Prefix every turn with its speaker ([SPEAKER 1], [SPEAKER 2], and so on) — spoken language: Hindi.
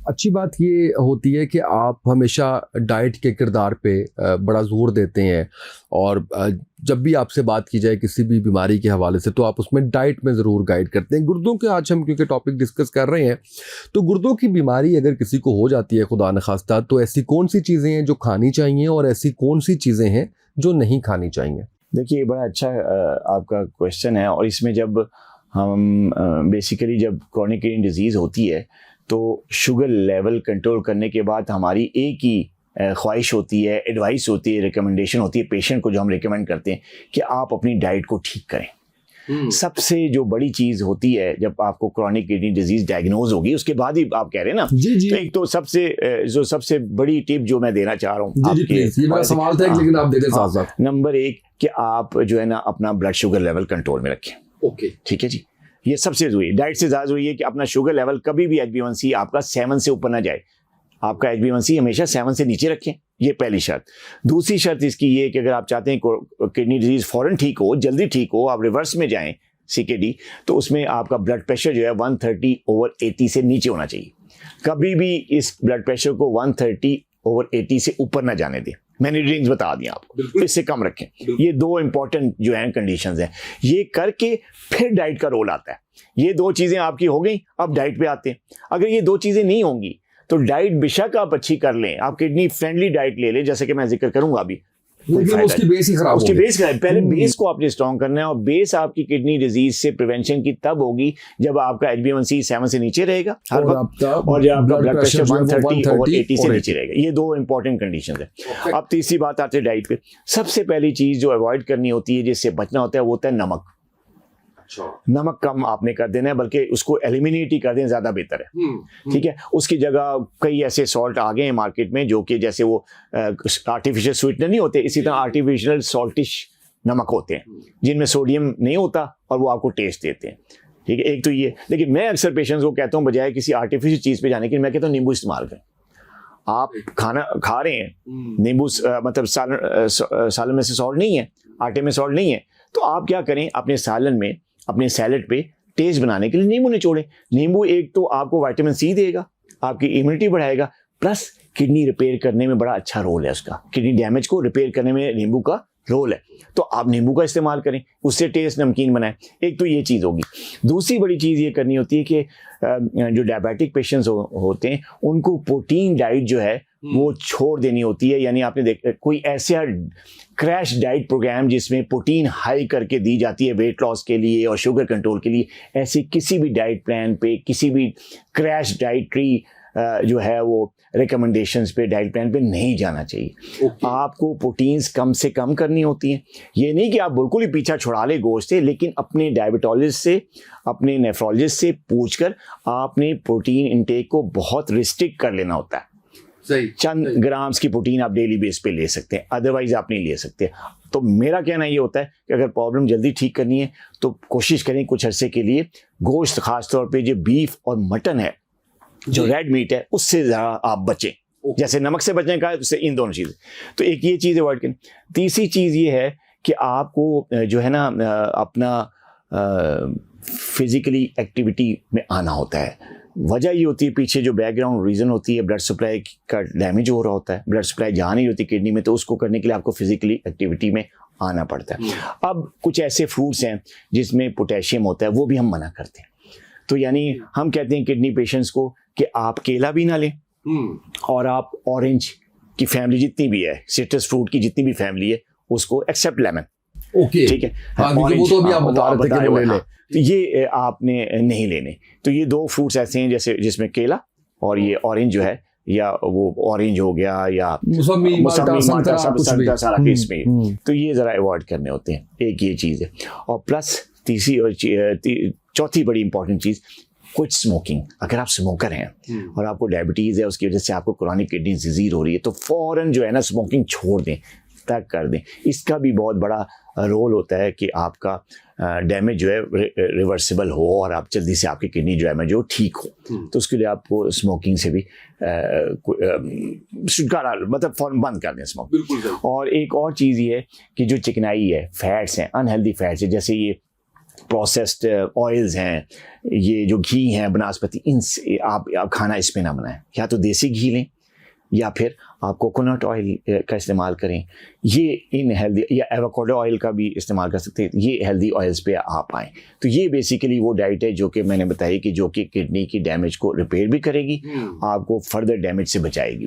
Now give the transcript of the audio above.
[SPEAKER 1] अच्छी बात ये होती है कि आप हमेशा डाइट के किरदार पे बड़ा ज़ोर देते हैं, और जब भी आपसे बात की जाए किसी भी बीमारी के हवाले से तो आप उसमें डाइट में ज़रूर गाइड करते हैं। गुर्दों के आज हम क्योंकि टॉपिक डिस्कस कर रहे हैं, तो गुर्दों की बीमारी अगर किसी को हो जाती है खुदा न खास्ता, तो ऐसी कौन सी चीज़ें हैं जो खानी चाहिए और ऐसी कौन सी चीज़ें हैं जो नहीं खानी चाहिए?
[SPEAKER 2] देखिए, बड़ा अच्छा आपका क्वेश्चन है। और इसमें जब हम बेसिकली जब क्रॉनिक किडनी डिजीज़ होती है तो शुगर लेवल कंट्रोल करने के बाद हमारी एक ही ख्वाहिश होती है, एडवाइस होती है, रिकमेंडेशन होती है पेशेंट को, जो हम रिकमेंड करते हैं कि आप अपनी डाइट को ठीक करें। सबसे जो बड़ी चीज़ होती है जब आपको क्रॉनिक किडनी डिजीज़ डायग्नोज होगी, उसके बाद ही आप कह रहे हैं ना,
[SPEAKER 1] जी।
[SPEAKER 2] तो एक तो सबसे बड़ी टिप जो मैं देना चाह रहा हूँ आपके,
[SPEAKER 1] ये मेरा सवाल था, लेकिन आप दे दें साथ साथ।
[SPEAKER 2] नंबर 1 कि आप जो है ना अपना ब्लड शुगर लेवल कंट्रोल में रखें।
[SPEAKER 1] ओके,
[SPEAKER 2] ठीक है जी, ये सबसे जरूरी। डाइट से ज़्यादा जरूरी है कि अपना शुगर लेवल कभी भी HbA1c आपका 7 से ऊपर ना जाए। आपका HbA1c हमेशा 7 से नीचे रखें, ये पहली शर्त। दूसरी शर्त इसकी ये कि अगर आप चाहते हैं किडनी डिजीज फौरन ठीक हो, जल्दी ठीक हो, आप रिवर्स में जाएं CKD, तो उसमें आपका ब्लड प्रेशर जो है 130/80 से नीचे होना चाहिए। कभी भी इस ब्लड प्रेशर को 130/80 से ऊपर ना जाने दें। मैंने रीडिंग्स बता दी आपको, इससे कम रखें। ये 2 इंपॉर्टेंट जो है कंडीशंस हैं। ये करके फिर डाइट का रोल आता है। ये 2 चीज़ें आपकी हो गई, अब डाइट पे आते हैं। अगर ये 2 चीज़ें नहीं होंगी तो डाइट बेशक आप अच्छी कर लें, आप किडनी फ्रेंडली डाइट ले लें, जैसे कि मैं जिक्र करूंगा अभी,
[SPEAKER 1] लेकिन उसकी बेस ही खराब
[SPEAKER 2] उसकी बेस खराब। पहले बेस को आपने स्ट्रॉन्ग करना है, और बेस आपकी किडनी डिजीज से प्रिवेंशन की तब होगी जब आपका HbA1c 7 से नीचे रहेगा हर वक्त, और जब आपका ब्लड प्रेशर 130/80 से नीचे रहेगा। ये 2 इंपॉर्टेंट कंडीशंस है। अब तीसरी बात आती है डाइट पे। सबसे पहली चीज जो अवॉइड करनी होती है, जिससे बचना होता है, वो होता है नमक। नमक कम आपने कर देना है, बल्कि उसको एलिमिनेट ही कर दें, ज्यादा बेहतर है। ठीक है, उसकी जगह कई ऐसे सॉल्ट आ गए हैं मार्केट में, जो कि जैसे वो आर्टिफिशियल स्वीटनर नहीं होते, इसी तरह आर्टिफिशियल सॉल्टिश नमक होते हैं, जिनमें सोडियम नहीं होता और वो आपको टेस्ट देते हैं। ठीक है, एक तो ये। लेकिन मैं अक्सर पेशेंट्स को कहता हूँ, बजाय किसी आर्टिफिशियल चीज पे जाने के, मैं कहता हूँ नींबू इस्तेमाल करें। आप खाना खा रहे हैं, नींबू मतलब सालन में से सॉल्ट नहीं है, आटे में सॉल्ट नहीं है, तो आप क्या करें, अपने सालन में, अपने सैलेड पे टेस्ट बनाने के लिए नींबू निचोड़ें। नींबू एक तो आपको विटामिन C देगा, आपकी इम्यूनिटी बढ़ाएगा, प्लस किडनी रिपेयर करने में बड़ा अच्छा रोल है उसका। किडनी डैमेज को रिपेयर करने में नींबू का रोल है, तो आप नींबू का इस्तेमाल करें, उससे टेस्ट नमकीन बनाएं। एक तो ये चीज़ होगी। दूसरी बड़ी चीज़ ये करनी होती है कि जो डायबिटिक पेशेंट्स होते हैं, उनको प्रोटीन डाइट जो है वो छोड़ देनी होती है। यानी आपने कोई ऐसा क्रैश डाइट प्रोग्राम जिसमें प्रोटीन हाई करके दी जाती है वेट लॉस के लिए और शुगर कंट्रोल के लिए, ऐसे किसी भी डाइट प्लान पे, किसी भी क्रैश डाइटरी जो है वो रिकमेंडेशंस पे, डाइट प्लान पे नहीं जाना चाहिए। आपको प्रोटीन्स कम से कम करनी होती हैं। ये नहीं कि आप बिल्कुल ही पीछा छुड़ा ले गोश्त से, लेकिन अपने डायबिटोलॉजिस्ट से, अपने नेफ्रोलॉजिस्ट से पूछकर आपने प्रोटीन इंटेक को बहुत रिस्ट्रिक्ट कर लेना होता है। चंद ग्राम्स की प्रोटीन आप डेली बेस पे ले सकते हैं, अदरवाइज आप नहीं ले सकते। तो मेरा कहना ये होता है कि अगर प्रॉब्लम जल्दी ठीक करनी है तो कोशिश करें कुछ अरसे के लिए गोश्त, खासतौर पे जो बीफ और मटन है, जो रेड मीट है, उससे ज़रा आप बचें। जैसे नमक से बचने का है, उससे इन दोनों चीज़ें। तो एक ये चीज़ अवॉइड करें। तीसरी चीज़ ये है कि आपको जो है ना अपना फिजिकली एक्टिविटी में आना होता है। वजह ये होती है, पीछे जो बैकग्राउंड रीज़न होती है, ब्लड सप्लाई का डैमेज हो रहा होता है, ब्लड सप्लाई जहाँ नहीं होती किडनी में, तो उसको करने के लिए आपको फिजिकली एक्टिविटी में आना पड़ता है। अब कुछ ऐसे फ्रूट्स हैं जिसमें पोटेशियम होता है, वो भी हम मना करते हैं। तो यानी हम कहते हैं किडनी पेशेंट्स को कि आप केला भी ना लें, और आप ऑरेंज की फैमिली जितनी भी है, सिट्रस फ्रूट की जितनी भी फैमिली है, उसको एक्सेप्ट लेमन। ओके, ठीक है,
[SPEAKER 1] वो तो भी आप बता रहे थे कि वो ले लें,
[SPEAKER 2] तो ये आपने नहीं लेने। तो ये 2 फ्रूट्स ऐसे हैं जैसे जिसमें केला और ये ऑरेंज जो है, या वो ऑरेंज हो गया, या
[SPEAKER 1] मौसमी, माल्टा,
[SPEAKER 2] संतरा सारा केस में, तो ये जरा अवॉइड करने होते हैं। एक ये चीज़ है। और प्लस तीसरी और चौथी बड़ी इंपॉर्टेंट चीज़, कुछ स्मोकिंग। अगर आप स्मोकर हैं और आपको डायबिटीज़ है, उसकी वजह से आपको क्रॉनिक किडनी डिजीज हो रही है, तो फ़ौरन जो है ना स्मोकिंग छोड़ दें, तक कर दें। इसका भी बहुत बड़ा रोल होता है कि आपका डैमेज जो है रिवर्सिबल हो, और आप जल्दी से आपकी किडनी डैमेज हो ठीक हो। तो उसके लिए आपको स्मोकिंग से भी छुटकारा, मतलब फ़ौरन बंद कर दें स्मोक। और एक और चीज़ ये है कि जो चिकनाई है, फैट्स हैं, अनहेल्दी फैट्स है, जैसे ये प्रोसेस्ड ऑयल्स हैं, ये जो घी हैं, बनस्पति, इनसे आप खाना इसमें ना बनाएं। या तो देसी घी लें या फिर आप कोकोनट ऑयल का इस्तेमाल करें। ये इन हेल्दी, या एवोकाडो ऑयल का भी इस्तेमाल कर सकते हैं। ये हेल्दी ऑयल्स पे आप आएँ। तो ये बेसिकली वो डाइट है जो कि मैंने बताई कि जो कि किडनी की डैमेज को रिपेयर भी करेगी, आपको फर्दर डैमेज से बचाएगी।